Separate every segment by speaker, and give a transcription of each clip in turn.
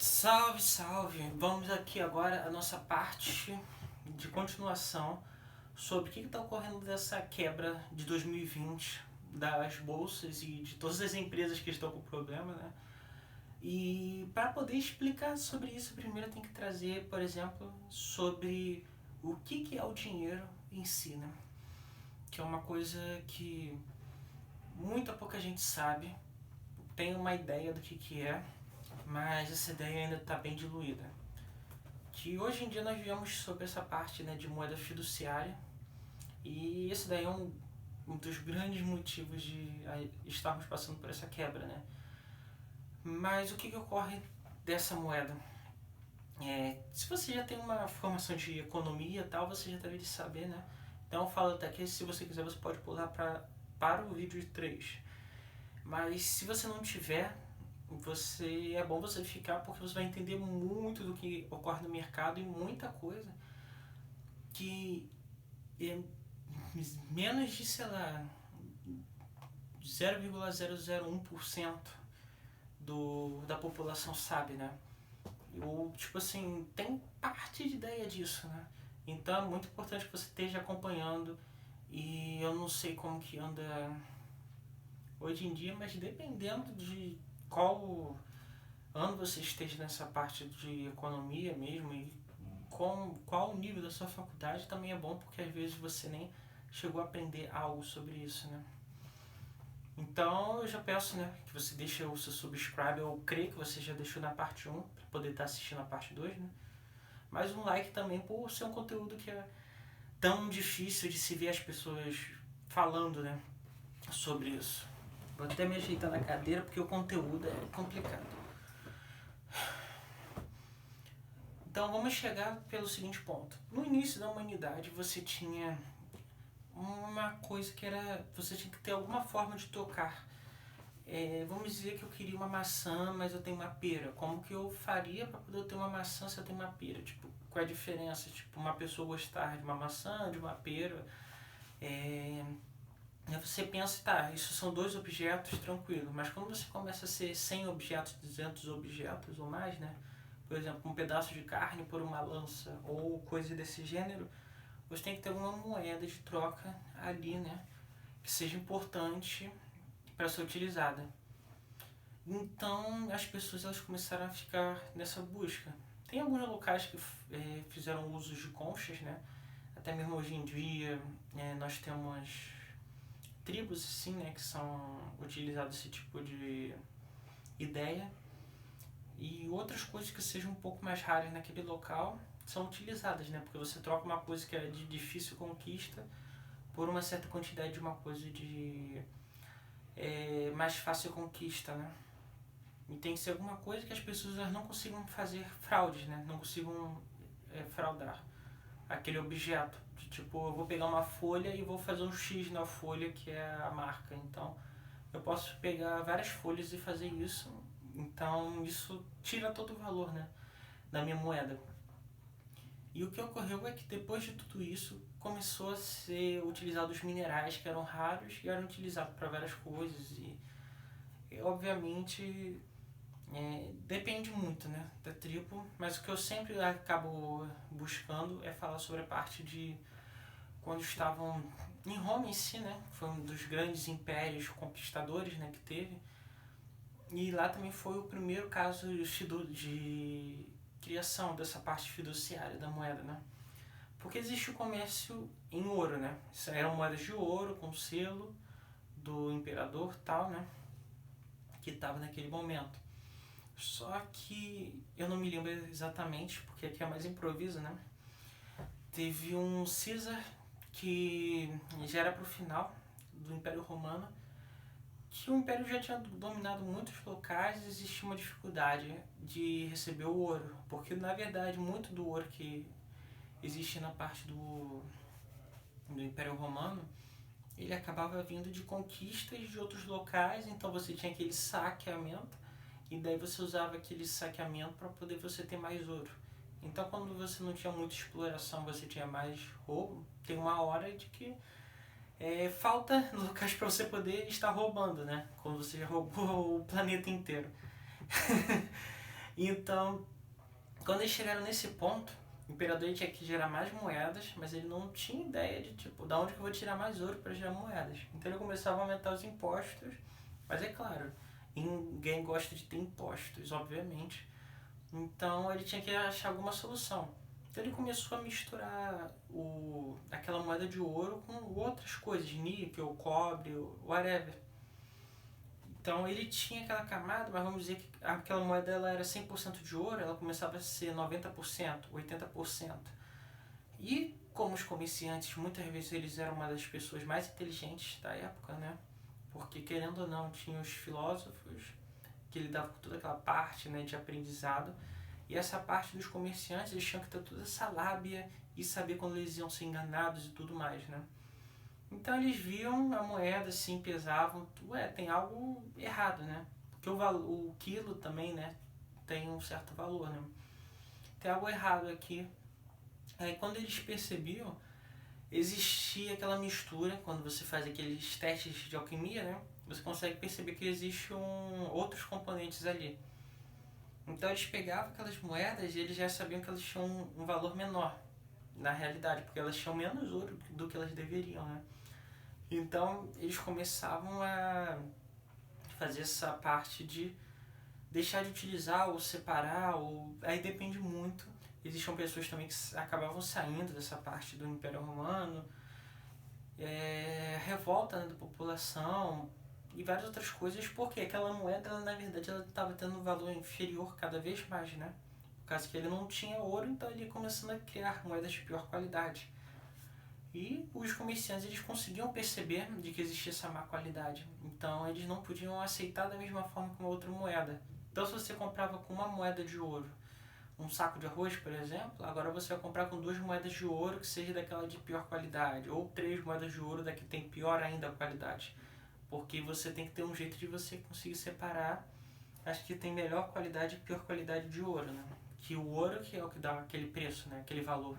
Speaker 1: Salve, salve! Vamos aqui agora a nossa parte de continuação sobre o que está ocorrendo dessa quebra de 2020 das bolsas e de todas as empresas que estão com problema, né? E para poder explicar sobre isso, primeiro tem que trazer, por exemplo, sobre o que é o dinheiro em si, né? Que é uma coisa que muita pouca gente sabe, tem uma ideia do que é, mas essa ideia ainda está bem diluída. Que hoje em dia nós vivemos sobre essa parte, né, de moeda fiduciária, e esse daí é um dos grandes motivos de estarmos passando por essa quebra, né? Mas o que ocorre dessa moeda? Se você já tem uma formação de economia e tal, você já deve saber, né? Então eu falo até que se você quiser você pode pular para o vídeo 3. Mas se você não tiver, é bom você ficar porque você vai entender muito do que ocorre no mercado e muita coisa que é menos de, sei lá, 0,001% da população sabe, né? Ou, tipo assim, tem parte de ideia disso, né? Então é muito importante que você esteja acompanhando. E eu não sei como que anda hoje em dia, mas dependendo de qual ano você esteja nessa parte de economia mesmo e qual o nível da sua faculdade, também é bom porque às vezes você nem chegou a aprender algo sobre isso, né? Então eu já peço, né, que você deixe o seu subscribe. Eu creio que você já deixou na parte 1 para poder estar assistindo a parte 2, né? Mas um like também por ser um conteúdo que é tão difícil de se ver as pessoas falando, né, sobre isso. Vou até me ajeitar na cadeira porque o conteúdo é complicado. Então vamos chegar pelo seguinte ponto. No início da humanidade você tinha uma coisa que era, você tinha que ter alguma forma de tocar. Vamos dizer que eu queria uma maçã, mas eu tenho uma pera. Como que eu faria para poder ter uma maçã se eu tenho uma pera? Tipo, qual é a diferença? Tipo, uma pessoa gostar de uma maçã, de uma pera. Você pensa, tá, isso são dois objetos, tranquilo. Mas quando você começa a ser 100 objetos, 200 objetos ou mais, né? Por exemplo, um pedaço de carne por uma lança ou coisa desse gênero, você tem que ter alguma moeda de troca ali, né? Que seja importante para ser utilizada. Então as pessoas elas começaram a ficar nessa busca. Tem alguns locais que fizeram uso de conchas, né? Até mesmo hoje em dia nós temos tribos assim, né, que são utilizados esse tipo de ideia, e outras coisas que sejam um pouco mais raras naquele local são utilizadas, né? Porque você troca uma coisa que é de difícil conquista por uma certa quantidade de uma coisa de mais fácil conquista, né? E tem que ser alguma coisa que as pessoas não consigam fazer fraudes, né? Não consigam fraudar aquele objeto. De, tipo, eu vou pegar uma folha e vou fazer um X na folha que é a marca. Então, eu posso pegar várias folhas e fazer isso. Então, isso tira todo o valor, né, da minha moeda. E o que ocorreu é que depois de tudo isso começou a ser utilizado os minerais que eram raros e eram utilizados para várias coisas e obviamente depende muito, né, da tribo, mas o que eu sempre acabo buscando é falar sobre a parte de quando estavam em Roma em si, né, foi um dos grandes impérios conquistadores, né, que teve, e lá também foi o primeiro caso de criação dessa parte fiduciária da moeda, né, porque existe o comércio em ouro, né, isso eram moedas de ouro com selo do imperador tal, né, que estava naquele momento. Só que eu não me lembro exatamente, porque aqui é mais improviso, né? Teve um César que já era pro final do Império Romano, que o Império já tinha dominado muitos locais e existia uma dificuldade de receber o ouro, porque na verdade muito do ouro que existia na parte do Império Romano ele acabava vindo de conquistas de outros locais, então você tinha aquele saqueamento e daí você usava aquele saqueamento para poder você ter mais ouro. Então quando você não tinha muita exploração, você tinha mais roubo, tem uma hora de que falta locais para você poder estar roubando, né? Quando você já roubou o planeta inteiro. Então, quando eles chegaram nesse ponto, o imperador ele tinha que gerar mais moedas, mas ele não tinha ideia de, tipo, da onde que eu vou tirar mais ouro para gerar moedas. Então ele começava a aumentar os impostos, mas é claro, ninguém gosta de ter impostos, obviamente. Então ele tinha que achar alguma solução. Então ele começou a misturar aquela moeda de ouro com outras coisas, níquel, cobre, whatever. Então ele tinha aquela camada, mas vamos dizer que aquela moeda ela era 100% de ouro, ela começava a ser 90%, 80%. E como os comerciantes, muitas vezes eles eram uma das pessoas mais inteligentes da época, né? Porque querendo ou não, tinha os filósofos que lidavam com toda aquela parte, né, de aprendizado. E essa parte dos comerciantes, eles tinham que ter toda essa lábia e saber quando eles iam ser enganados e tudo mais, né? Então eles viam a moeda assim, pesavam, tem algo errado, né? Porque o quilo também, né, tem um certo valor, né? Tem algo errado aqui. Aí quando eles percebiam, existia aquela mistura, quando você faz aqueles testes de alquimia, né? Você consegue perceber que existem outros componentes ali. Então eles pegavam aquelas moedas e eles já sabiam que elas tinham um valor menor, na realidade, porque elas tinham menos ouro do que elas deveriam, né? Então eles começavam a fazer essa parte de deixar de utilizar ou separar, ou aí depende muito. Existiam pessoas também que acabavam saindo dessa parte do Império Romano, revolta, né, da população e várias outras coisas, porque aquela moeda, ela, na verdade, ela estava tendo um valor inferior cada vez mais, né? Por causa que ele não tinha ouro, então ele ia começando a criar moedas de pior qualidade. E os comerciantes eles conseguiam perceber de que existia essa má qualidade. Então eles não podiam aceitar da mesma forma que uma outra moeda. Então se você comprava com uma moeda de ouro um saco de arroz, por exemplo, agora você vai comprar com 2 moedas de ouro que seja daquela de pior qualidade, ou 3 moedas de ouro da que tem pior ainda a qualidade. Porque você tem que ter um jeito de você conseguir separar as que tem melhor qualidade e pior qualidade de ouro, né? Que o ouro que é o que dá aquele preço, né? Aquele valor.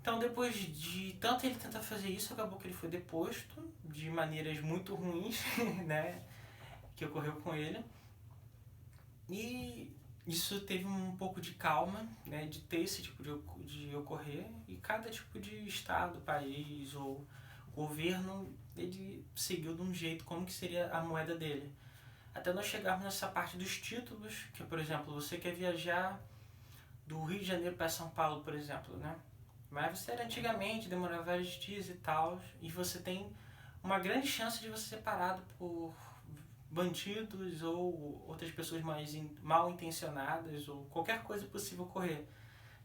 Speaker 1: Então, depois de tanto ele tentar fazer isso, acabou que ele foi deposto de maneiras muito ruins, né, que ocorreu com ele. E isso teve um pouco de calma, né, de ter esse tipo de ocorrer. E cada tipo de estado, país ou governo, ele seguiu de um jeito como que seria a moeda dele. Até nós chegarmos nessa parte dos títulos, que, por exemplo, você quer viajar do Rio de Janeiro para São Paulo, por exemplo, né? Mas você era antigamente, demorava vários dias e tal, e você tem uma grande chance de você ser parado por bandidos ou outras pessoas mais mal intencionadas ou qualquer coisa possível ocorrer.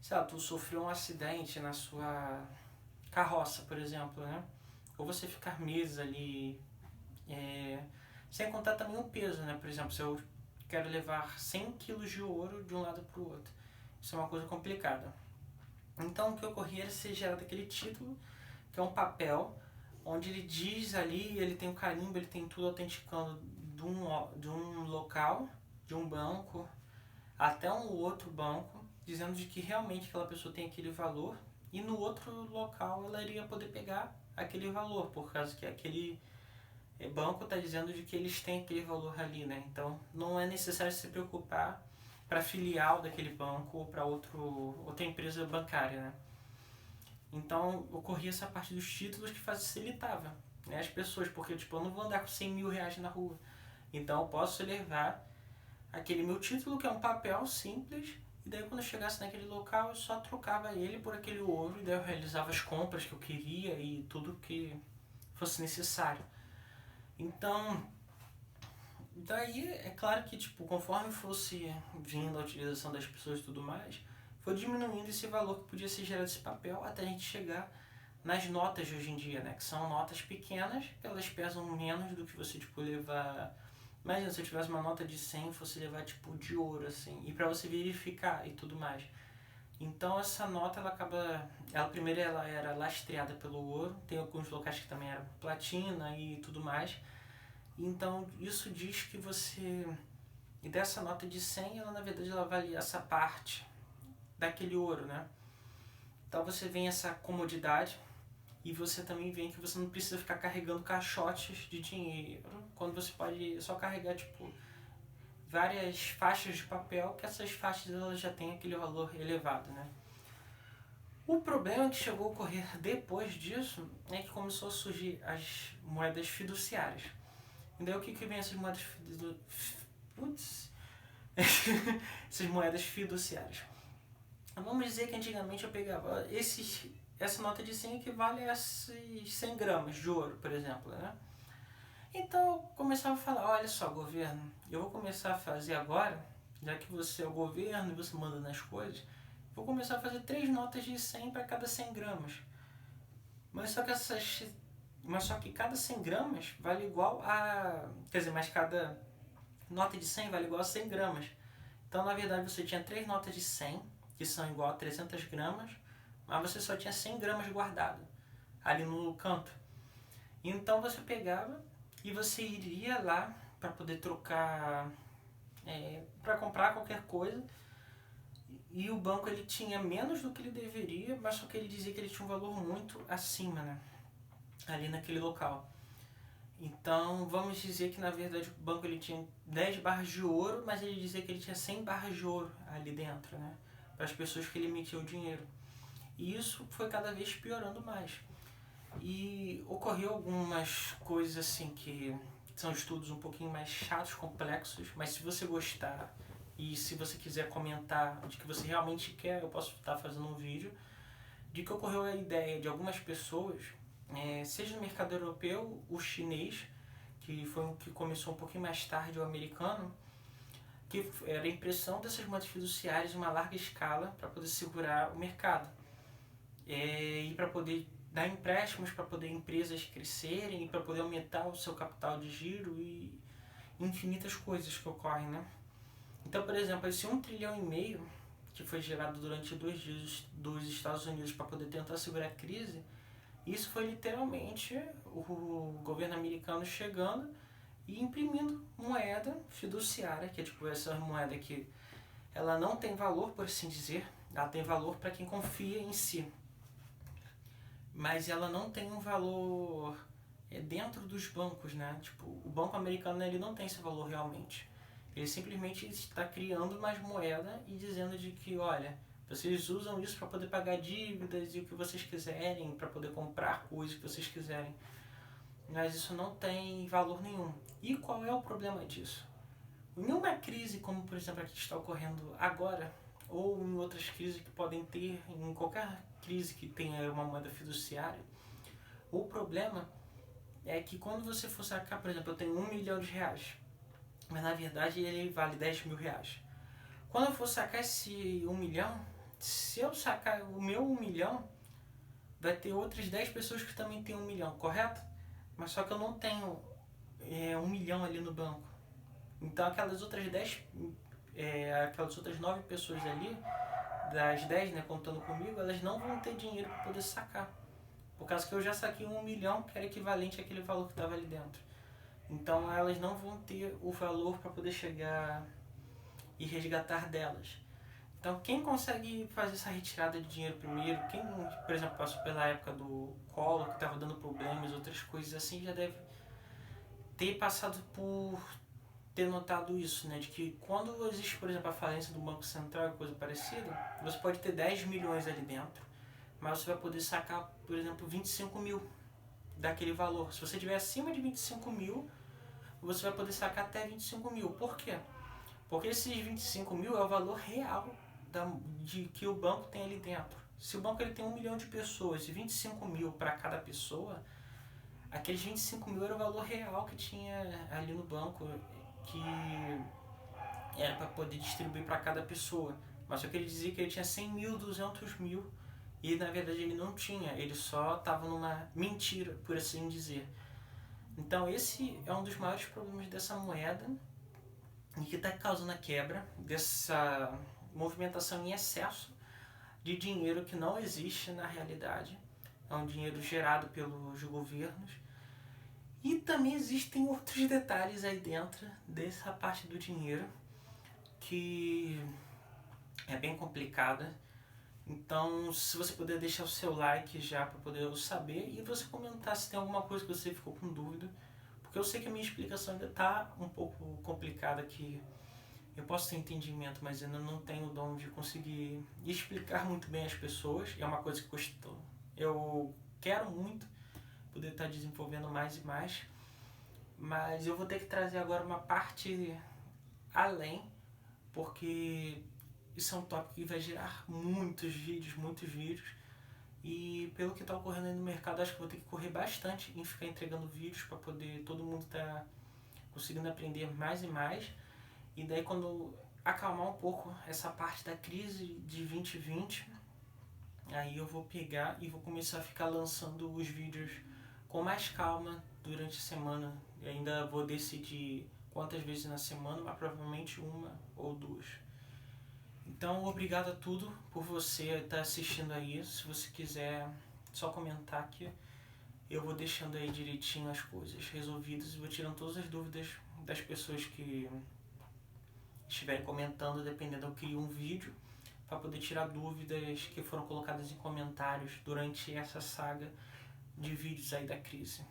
Speaker 1: Sei lá, tu sofreu um acidente na sua carroça, por exemplo, né? Ou você ficar meses ali, sem contar também o peso, né? Por exemplo, se eu quero levar 100 quilos de ouro de um lado para o outro, isso é uma coisa complicada. Então o que ocorria era ser gerado aquele título, que é um papel, onde ele diz ali, ele tem um carimbo, ele tem tudo autenticando de um local, de um banco, até um outro banco, dizendo de que realmente aquela pessoa tem aquele valor, e no outro local ela iria poder pegar aquele valor, por causa que aquele banco está dizendo de que eles têm aquele valor ali, né? Então não é necessário se preocupar para filial daquele banco ou para outra empresa bancária, né? Então ocorria essa parte dos títulos que facilitava, né, as pessoas, porque tipo, eu não vou andar com 100 mil reais na rua, então eu posso levar aquele meu título, que é um papel simples, e daí quando eu chegasse naquele local eu só trocava ele por aquele ouro, e daí eu realizava as compras que eu queria e tudo que fosse necessário. Então, daí é claro que tipo, conforme fosse vindo a utilização das pessoas e tudo mais, foi diminuindo esse valor que podia ser gerado desse papel até a gente chegar nas notas de hoje em dia, né? Que são notas pequenas, elas pesam menos do que você tipo levar. Imagina se eu tivesse uma nota de 100 fosse levar tipo de ouro assim, e para você verificar e tudo mais. Então essa nota ela primeiro ela era lastreada pelo ouro, tem alguns locais que também era platina e tudo mais. Então isso diz que você, e dessa nota de 100 ela na verdade ela valia essa parte daquele ouro, né? Então você vê essa comodidade e você também vê que você não precisa ficar carregando caixotes de dinheiro, quando você pode só carregar tipo várias faixas de papel, que essas faixas elas já têm aquele valor elevado, né? O problema que chegou a ocorrer depois disso é que começou a surgir as moedas fiduciárias. E daí o que vem essas moedas Putz. Essas moedas fiduciárias. Vamos dizer que antigamente eu pegava essa nota de 100 equivale a 100 gramas de ouro, por exemplo, né? Então eu começava a falar, olha só, governo, eu vou começar a fazer agora, já que você é o governo e você manda nas coisas, vou começar a fazer 3 notas de 100 para cada 100 gramas. Mas só que cada 100 gramas vale igual a... Quer dizer, mas cada nota de 100 vale igual a 100 gramas. Então, na verdade, você tinha 3 notas de 100, que são igual a 300 gramas, mas você só tinha 100 gramas guardado ali no canto. Então, você pegava e você iria lá para poder trocar, para comprar qualquer coisa, e o banco ele tinha menos do que ele deveria, mas só que ele dizia que ele tinha um valor muito acima, né? Ali naquele local. Então, vamos dizer que na verdade o banco ele tinha 10 barras de ouro, mas ele dizia que ele tinha 100 barras de ouro ali dentro, né? Para as pessoas que ele emitia o dinheiro. E isso foi cada vez piorando mais. E ocorreu algumas coisas assim que são estudos um pouquinho mais chatos, complexos, mas se você gostar e se você quiser comentar de que você realmente quer, eu posso estar fazendo um vídeo de que ocorreu a ideia de algumas pessoas, seja no mercado europeu, o chinês, que foi o que começou um pouquinho mais tarde, o americano, que era a impressão dessas moedas fiduciárias em uma larga escala para poder segurar o mercado. E para poder dar empréstimos, para poder empresas crescerem e para poder aumentar o seu capital de giro e infinitas coisas que ocorrem, né? Então, por exemplo, esse 1,5 trilhão que foi gerado durante 2 dias dos Estados Unidos para poder tentar segurar a crise, isso foi literalmente o governo americano chegando e imprimindo moeda fiduciária, que é tipo essa moeda que ela não tem valor, por assim dizer, ela tem valor para quem confia em si, mas ela não tem um valor dentro dos bancos, né? Tipo, o banco americano ele não tem esse valor realmente. Ele simplesmente está criando mais moeda e dizendo de que, olha, vocês usam isso para poder pagar dívidas e o que vocês quiserem, para poder comprar coisas que vocês quiserem. Mas isso não tem valor nenhum. E qual é o problema disso? Em uma crise como, por exemplo, a que está ocorrendo agora, ou em outras crises que podem ter, em qualquer crise que tenha uma moeda fiduciária, o problema é que quando você for sacar, por exemplo, eu tenho 1 milhão de reais, mas na verdade ele vale 10 mil reais. Quando eu for sacar esse 1 milhão, se eu sacar o meu 1 milhão, vai ter outras 10 pessoas que também têm 1 milhão, correto? Mas só que eu não tenho 1 milhão ali no banco. Então aquelas outras 10, aquelas outras 9 pessoas ali, das 10, né, contando comigo, elas não vão ter dinheiro para poder sacar. Por causa que eu já saquei 1 milhão, que era equivalente àquele valor que estava ali dentro. Então elas não vão ter o valor para poder chegar e resgatar delas. Então quem consegue fazer essa retirada de dinheiro primeiro, quem, por exemplo, passou pela época do Collor, que estava dando problemas, outras coisas assim, já deve ter passado por ter notado isso, né? De que quando existe, por exemplo, a falência do Banco Central, coisa parecida, você pode ter 10 milhões ali dentro, mas você vai poder sacar, por exemplo, 25 mil daquele valor. Se você tiver acima de 25 mil, você vai poder sacar até 25 mil. Por quê? Porque esses 25 mil é o valor real de que o banco tem ali dentro. Se o banco ele tem 1 milhão de pessoas e 25 mil para cada pessoa, aqueles 25 mil era o valor real que tinha ali no banco, que era para poder distribuir para cada pessoa. Mas só que ele dizia que ele tinha 100 mil, 200 mil, e na verdade ele não tinha, ele só estava numa mentira, por assim dizer. Então esse é um dos maiores problemas dessa moeda e que está causando a quebra dessa movimentação em excesso de dinheiro que não existe na realidade. É um dinheiro gerado pelos governos. E também existem outros detalhes aí dentro dessa parte do dinheiro que é bem complicada. Então, se você puder deixar o seu like já para poder eu saber e você comentar se tem alguma coisa que você ficou com dúvida, porque eu sei que a minha explicação ainda está um pouco complicada aqui Eu posso ter entendimento, mas ainda não tenho o dom de conseguir explicar muito bem às pessoas. É uma coisa que eu quero muito poder estar desenvolvendo mais e mais, mas eu vou ter que trazer agora uma parte além, porque isso é um tópico que vai gerar muitos vídeos, e pelo que está ocorrendo aí no mercado, acho que vou ter que correr bastante em ficar entregando vídeos para poder todo mundo estar conseguindo aprender mais e mais. E daí, quando acalmar um pouco essa parte da crise de 2020, aí eu vou pegar e vou começar a ficar lançando os vídeos com mais calma durante a semana. E ainda vou decidir quantas vezes na semana, mas provavelmente uma ou duas. Então, obrigado a tudo por você estar assistindo aí. Se você quiser só comentar aqui, eu vou deixando aí direitinho as coisas resolvidas e vou tirando todas as dúvidas das pessoas que estiverem comentando. Dependendo, eu crio um vídeo para poder tirar dúvidas que foram colocadas em comentários durante essa saga de vídeos aí da crise.